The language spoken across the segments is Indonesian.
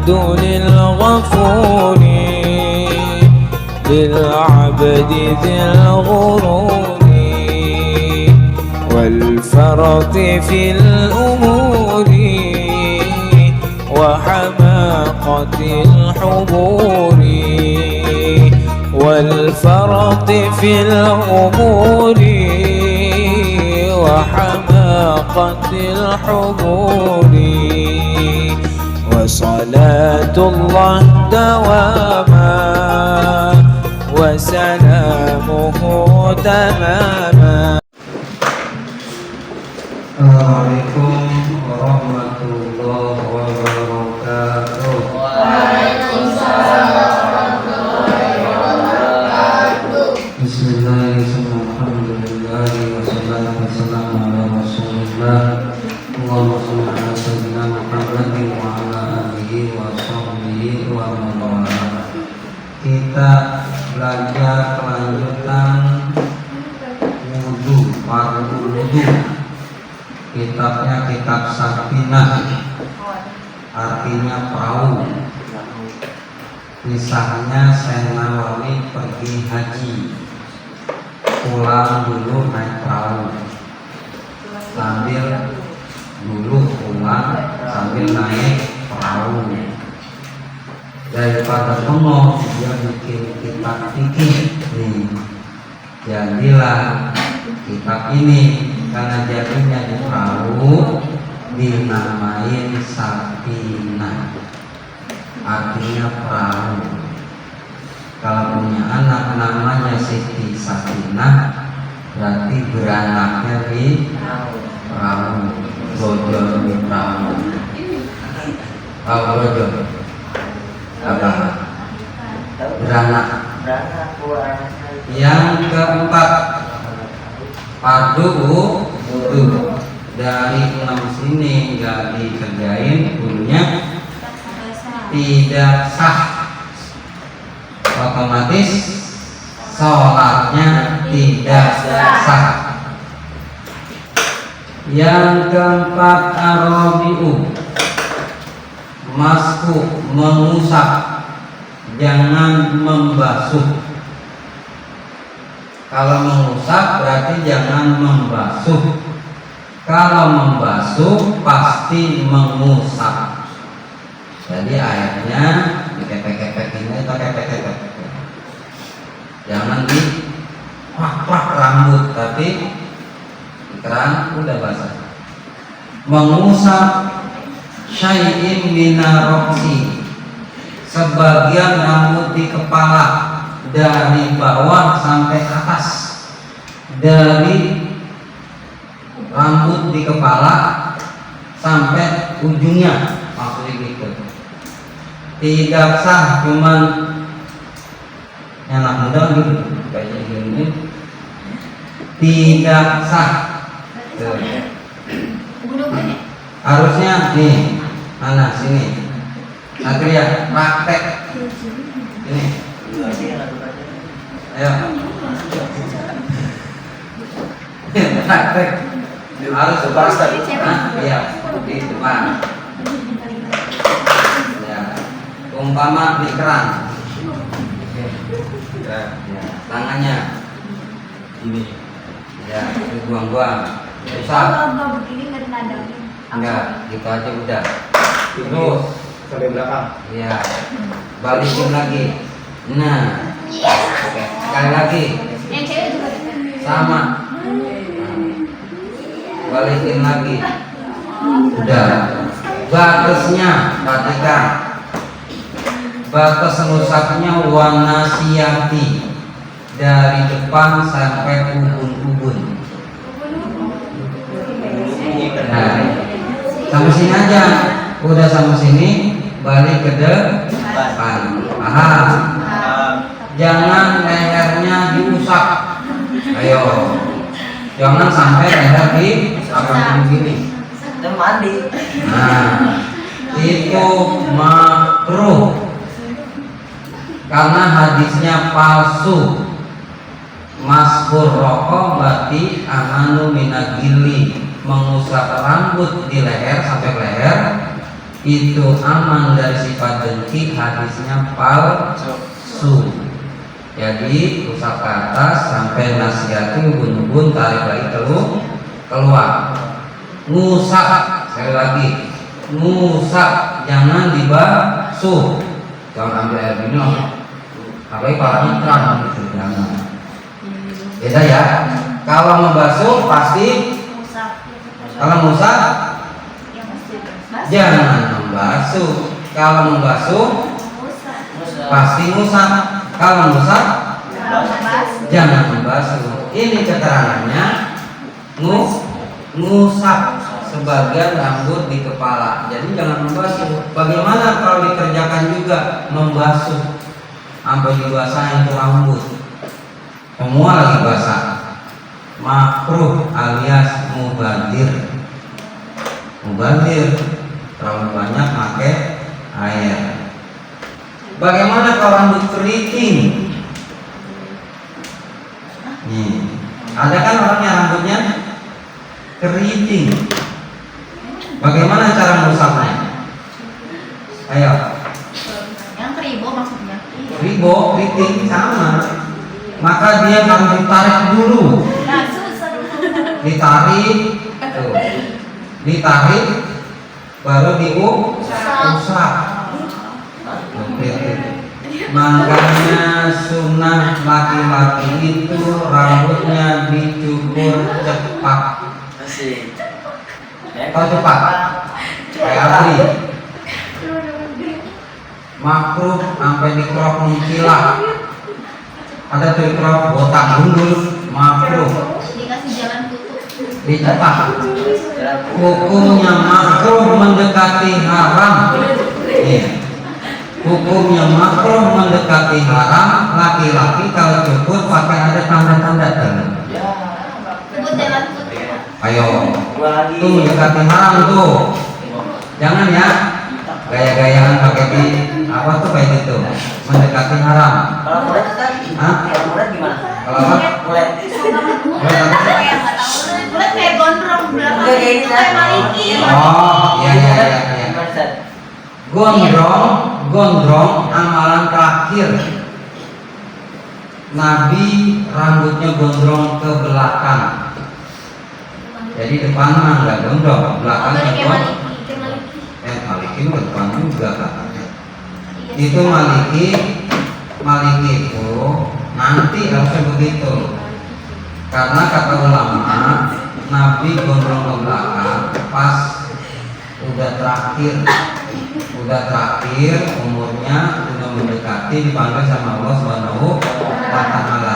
الحمد للغفور للعبد ذي الغرور والفرط في الأمور وحماقة الحبور والفرط في الأمور وحماقة الحبور وصلاة الله دواما وسلامه تماما. Assalamualaikum warahmatullahi wabarakatuh. Waalaikumsalam warahmatullahi wabarakatuh. Bismillahirrahmanirrahim. Wassalatu wassalamu ala Rasulillah. Allahumma shalli ala sayyidina Muhammadin wa ala alihi wa sahbihi wa man wala. Kita belajar kelanjutan wudu, fardu wudu. Kitabnya kitab Safinah, artinya perahu. Kisahnya Syekh Nawawi pergi haji, pulang dulu naik perahu, sambil dulu pulang sambil naik perahu. Daripada bengong dia bikin kitab fikih nih, jadilah kitab ini. Karena jadinya di perahu dinamain Safinah, artinya perahu. Kalau punya anak namanya Siti Safinah, berarti beranaknya di perahu, brojol di perahu. Oh, brojol apa? Beranak. Yang keempat, fardu wudu. Dari 6 sini nggak dikerjain wudunya tidak sah, otomatis sholatnya tidak sah. Yang keempat, arabiu, masku, mengusap, jangan membasuh. Kalau mengusap berarti jangan membasuh. Kalau membasuh pasti mengusap. Jadi ayatnya dikepek-kepekin atau kepek-kepek. Jangan di pak rambut, tapi di keran udah basah. Mengusap syai'in minaroksi, sebagian rambut di kepala, dari bawah sampai atas, dari rambut di kepala sampai ujungnya, maksudnya gitu. Tidak sah, cuman anak muda gitu kayak gini, tidak sah. Harusnya nih, mana sini, Satria praktek ini. Ayo, praktek harus depan. Iya, di depan. Ya, umpama di keran. Ya, tangannya ini. Ya, itu buang-buang. Usap. Enggak, gitu aja udah. Terus sampai belakang. Iya, balikin lagi. Nah, oke. Sekali lagi. Sama. Balikin lagi. Udah. Batasnya, perhatikan. Batas ngusapnya warna siati, dari depan sampai ubun-ubun. Nah, sampai sini aja. Udah sampai sini, balik ke depan. Paham? Jangan lehernya diusap. Ayo, jangan sampai leher di akan begini. Mandi. Nah, itu makruh karena hadisnya palsu. Maskur rokok berarti amanu minagili, mengusap rambut di leher sampai leher itu aman dari sifat dengki, hadisnya palsu. Jadi usap ke atas sampai nasihati ubun-ubun, tarik lagi keluar. Ngusap, sekali lagi ngusap, jangan dibasuh. Jangan ambil air minum, apalagi para ikram gitu, jangan. Beda ya. Kalau membasuh pasti, kalau ngusap jangan membasuh. Kalau membasuh pasti ngusap. Kalau ngusap jangan membasuh. Ini keterangannya ngusap sebagian rambut di kepala. Jadi jangan membasuh. Bagaimana kalau dikerjakan juga membasuh sampai dibasahin itu rambut, semua lagi basah? Makruh alias mubadir. Mubadir, terlalu banyak pakai air. Bagaimana kalau rambut keriting? Nih, ada kan orang yang rambutnya keriting. Bagaimana cara mengusapnya? Ayo. Yang keribo maksudnya. Keribo, keriting sama. Maka dia harus ditarik dulu. Nah, susah. Ditarik, tuh. Ditarik, baru diusap. Makanya sunnah laki-laki itu rambutnya dicukur cepat. Tahu cepat? Kayak Abri. Makruh sampai dikrop mengkilat. Ada tuh dikrop botak gundul, makruh. Dikasih jalan tutup. Dicepat. Hukumnya makruh mendekati haram. Iya. Hukumnya makruh mendekati haram. Laki-laki kalau cukur pakai ada tanda-tanda dalam. Sebut jalan tutup. Ayo, tuh mendekati haram tuh. Jangan ya, gaya-gayaan pakai di apa tuh kayak gitu. Mendekati haram. Kalau mulet tadi, Hah? kalau mulet gimana? Kalau apa? Mulet. Bulat kayak gondrong belakang. Kayak gini, Kayak kan? maliki. Oh, iya. Gimana, Ustaz? Gondrong amalan terakhir. Nabi rambutnya gondrong ke belakang. Jadi depan mah nggak gondrong, belakangnya gondrong. Maliki mah depan juga katanya. Itu Maliki itu nanti harusnya begitu. Karena kata ulama, Nabi gondrong ke belakang pas udah terakhir umurnya, udah mendekati dipanggil sama Allah Subhanahu wa Ta'ala.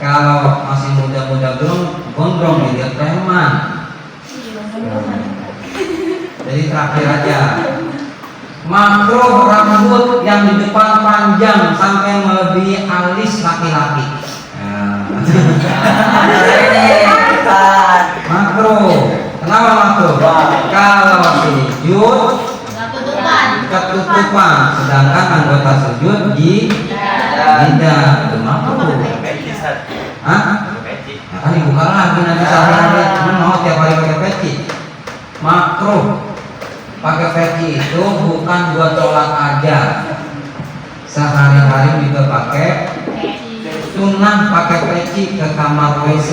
Kalau masih muda-muda gondrong dilihat preman. Jadi terakhir aja. Makruh rambut yang di depan panjang sampai melebihi alis laki-laki. Makruh. Kenapa makruh? Kalau sujud ketutupan, sedangkan anggota sujud tidak. Itu makruh. Hah? Nah, kan dibuka lagi nanti sehari-hari. Cuman mau tiap hari pakai peci. Makruh. Pakai peci itu bukan buat sholat aja, sehari-hari juga pakai. Sunnah pakai peci ke kamar WC.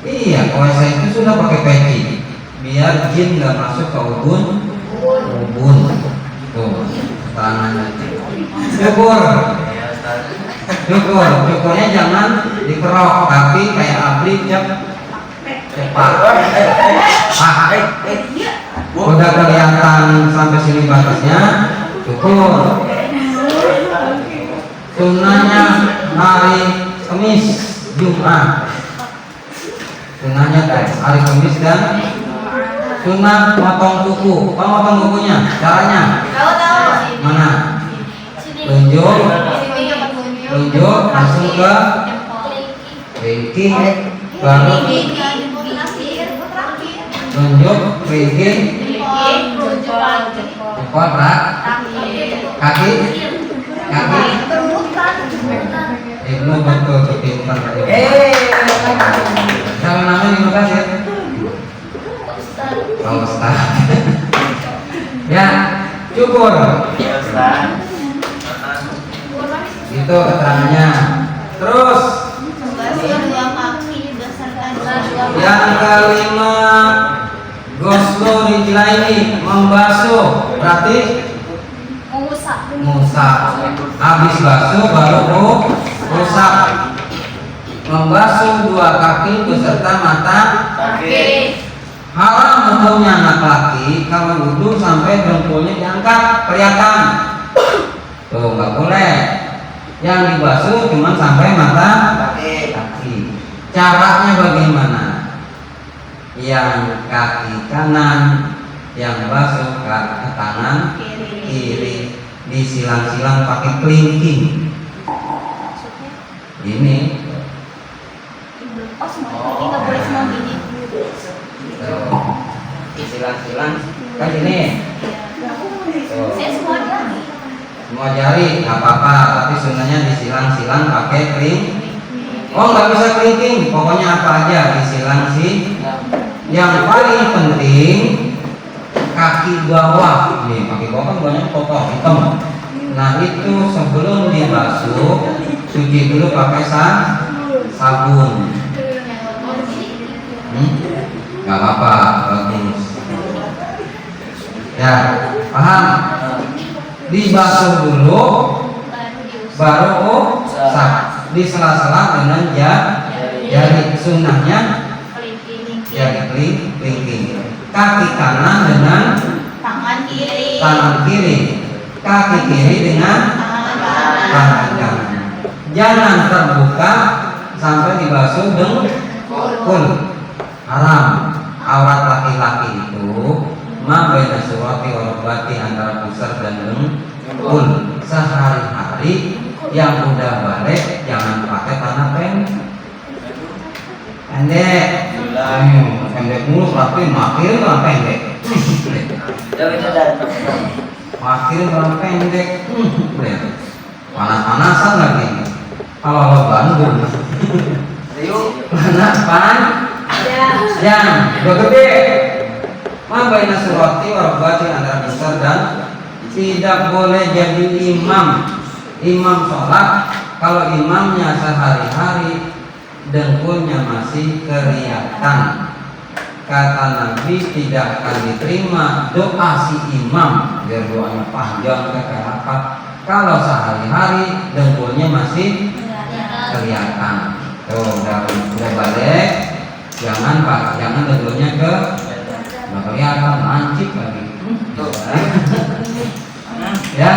Iya, WC itu sudah pakai peci biar jin nggak masuk ke ubun. Tuh tangannya. Cukurnya jangan dikerok, tapi kayak Abri cepat. Udah kelihatan sampai sini batasnya, cukur. Sunnahnya hari Kamis, Jumat. Sunnahnya hari Kamis dan sunnah potong kuku. Kamu potong kukunya? Caranya? Tahu. Mana? Tunjuk langsung ke kelingking, baru tunjuk kelingking, jempol, kaki. Ibnu betul kepintar tadi. Kalau namanya Ibnu Kasir. Pak Ustaz. Ya, cukur. Ya Ustaz. Itu keterangannya. Terus Membasuh dua kaki berdasarkan dua yang kelima, ghuslu rijlaini, membasuh berarti mengusap. musah. Habis basuh baru rusak. Membasuh dua kaki beserta mata. Kaki. Haram hukumnya anak laki kalau wudhu sampai dengkulnya diangkat kelihatan. Tuh nggak boleh. Yang dibasuh cuma sampai mata kaki. Caranya bagaimana? Yang kaki kanan yang basuh ke tangan kiri disilang-silang pakai kelingking. Ini Oh, semua kaki nggak boleh semua gini. disilang-silang kan ini. Saya semua jari. Semua jari nggak apa-apa, tapi sebenarnya disilang-silang pakai kling. Oh nggak bisa kelingking, pokoknya apa aja disilang sih. Yang paling penting kaki bawah nih, kaki bawah kan banyak kotor hitam. Nah itu sebelum dibasuh cuci dulu pakai sabun. Nggak apa-apa, bagus. Ya paham? Dibasuh dulu baru usap di sela-sela dengan jari. Sunnahnya jari kelingking. Kaki kanan dengan Tangan kiri. tangan kiri, kaki kiri dengan tangan kanan. Jangan terbuka sampai dibasuh dengkul. Haram. Aurat laki-laki itu ma baina surati wa rukbati, antara pusar dan dengkul. Sehari-hari yang udah balik jangan pakai tanah pendek. Pendek mulu tapi makin lah pendek. Makin lah pendek. Panas-panasan lagi. Kalau Bandung. Panas yang gede. Ma baina surati wa rukbati, antara pusar dan tidak boleh jadi imam sholat kalau imamnya sehari-hari dengkulnya masih kelihatan. Kata Nabi tidak akan diterima doa si imam, biar doanya panjang kayak apa, kalau sehari-hari dengkulnya masih kelihatan. Tuh udah balik, jangan dengkulnya nggak kelihatan, lancip lagi. Ya,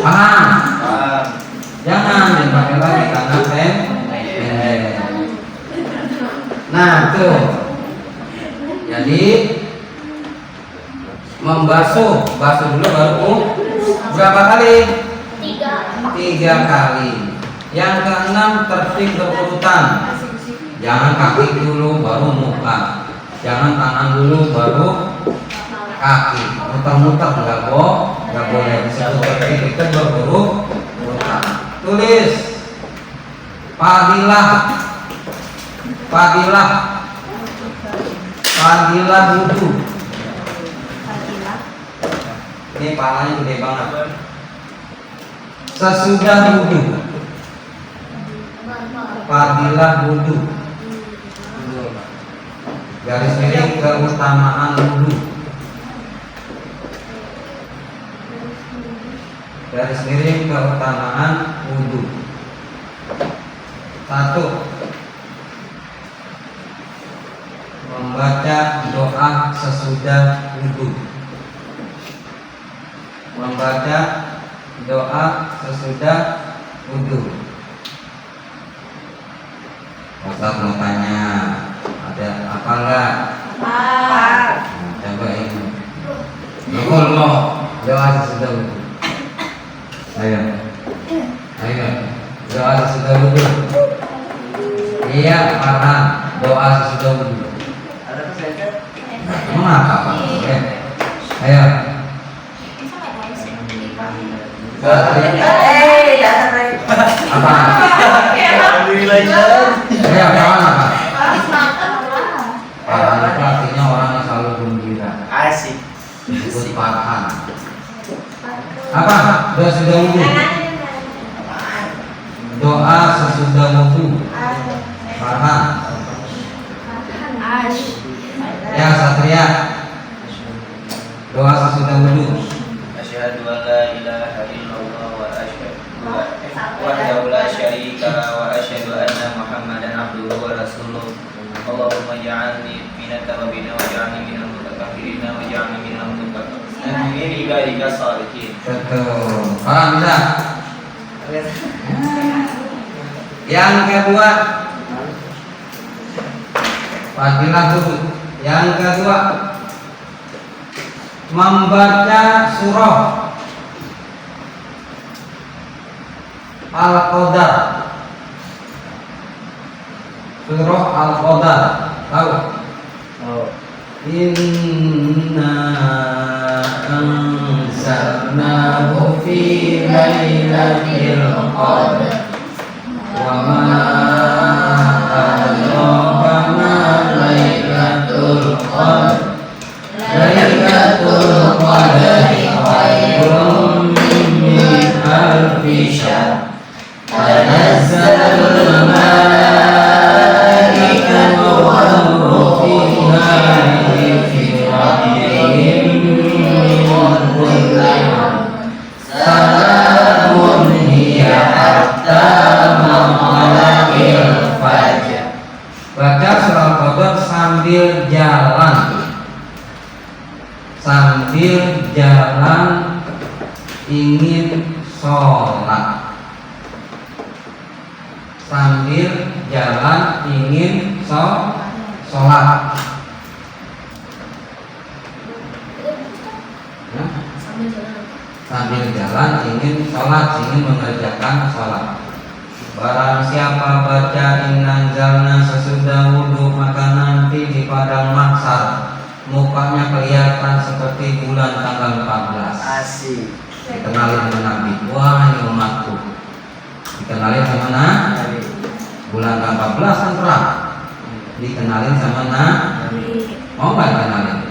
paham? Jangan dipakai lagi karena pendek. Nah tuh, jadi basuh dulu baru berapa kali? 3 kali. Yang keenam tertib berurutan. Jangan kaki dulu baru muka, jangan tangan dulu baru kaki, muter-muter nggak boleh. Disebut tertib itu berurutan. Tulis Fadilah wudhu. Ini palanya gede banget. Sesudah wudhu. Fadilah wudhu. Garis miring keutamaan wudhu. Garis miring keutamaan wudhu. 1. Membaca doa sesudah wudhu. Membaca doa sesudah wudhu. Ustaz mau tanya, ada apa enggak? Coba ini. Allah, doa sesudah wudhu. Ayo, doa sesudah wudhu. Iya, para doa sesudah wudhu. Mengapa Pak? Ayo. Apa? Ayo, kawan apa? Habis makan apa? Para anak artinya orang yang selalu gembira. Asik. disebut farhan. Apa? Doa sudah wudhu. Doa sesudah wudhu. Farhan. Ya Satria. Doa sesudah wudhu. Asyhadu an la ilaha illallah wa asyhadu wahdahu la syarika lahu wa asyhadu anna Muhammadan abduhu wa rasuluh. Allahumma ja'alni minat tawabin wa ja'alni minal mutatahhirin wa ja'alni minal mutatahhirin min ibadika shalihin. Betul. Paham bisa? Yang kedua, fadilah wudhu. Yang kedua, membaca surah Al-Qadar. Surah Al-Qadar. Tahu? Inna anzalnahu fi lailatul qadr wa ma adraka ma lailatul qadr. Lailatul qadri khairun min alfi syahr. Tanazzalul malaikatu war-ruhu fiha bi rabbihim min kulli amr. Salamun hiya hatta matla'il fajr. Baca surah Al-Qadar sambil jalan. Sambil jalan ingin sholat. Sambil jalan ingin sholat. Ya? Sambil jalan ingin sholat, ingin mengerjakan sholat. Barang siapa baca inanzalna sesudah wudhu, maka nanti di padang mahsyar mukanya kelihatan seperti bulan tanggal 14. Asik. Dikenalin sama Nabi. Wah, ini umatku. Dikenalin sama Nabi. Bulan tanggal 14 kan terang. Dikenalin sama Nabi. Mau nggak dikenalin?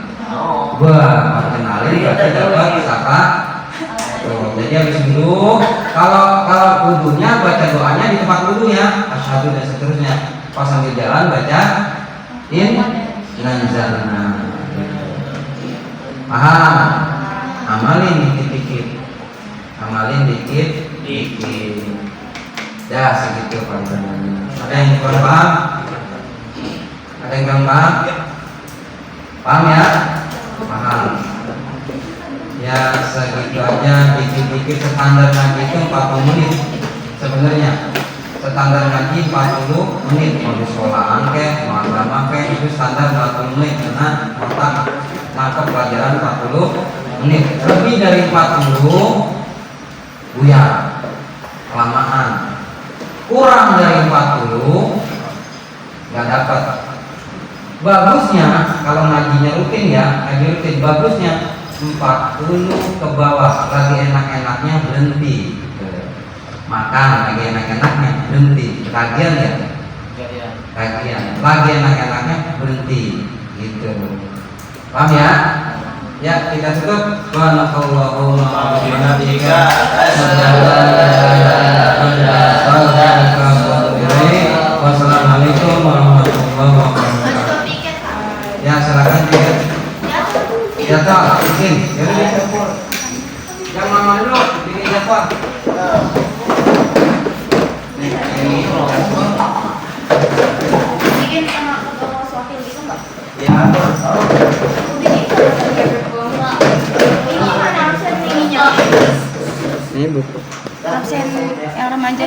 Wah, dikenalin berarti dapat saka. Tuh, jadi habis dulu kalau wudhunya baca doanya di tempat wudhu ya, asyhadu dan seterusnya. Pas sambil jalan baca inanzalna. Paham? Amalin dikit-dikit. Amalin dikit-dikit. Ya segitu pandangannya. Ada yang kurang paham? Ada yang kurang paham? Paham ya? Paham. Ya segitu aja, dikit-dikit. Standar ngaji itu 40 menit sebenarnya. Standar ngaji 40 menit. Mau di sekolahan ke, mau agama ke, itu standar 40 menit karena otak nangkep pelajaran 40 menit. Lebih dari 40 buyar, kelamaan. Kurang dari 40 nggak dapat. Bagusnya kalau ngajinya rutin ya, ngaji rutin, bagusnya 40 ke bawah. Lagi enak-enaknya berhenti. Makan lagi enak-enaknya berhenti. Kajian ya, kajian. Lagi enak-enaknya berhenti. Gitu. Paham ya? Ya, kita tutup. Subhanallahumma wa bihamdika asyhadu an la ilaha illa anta. Wassalamualaikum warahmatullahi wabarakatuh. Ya, silakan tiket. Ya, toh, bikin. Jadi dikumpul. Yang lama dulu, bikin jadwal. Bikin sama ketua suapil gitu nggak? Ya, Ini mana absen ininya? Ini buku. Absen yang remaja.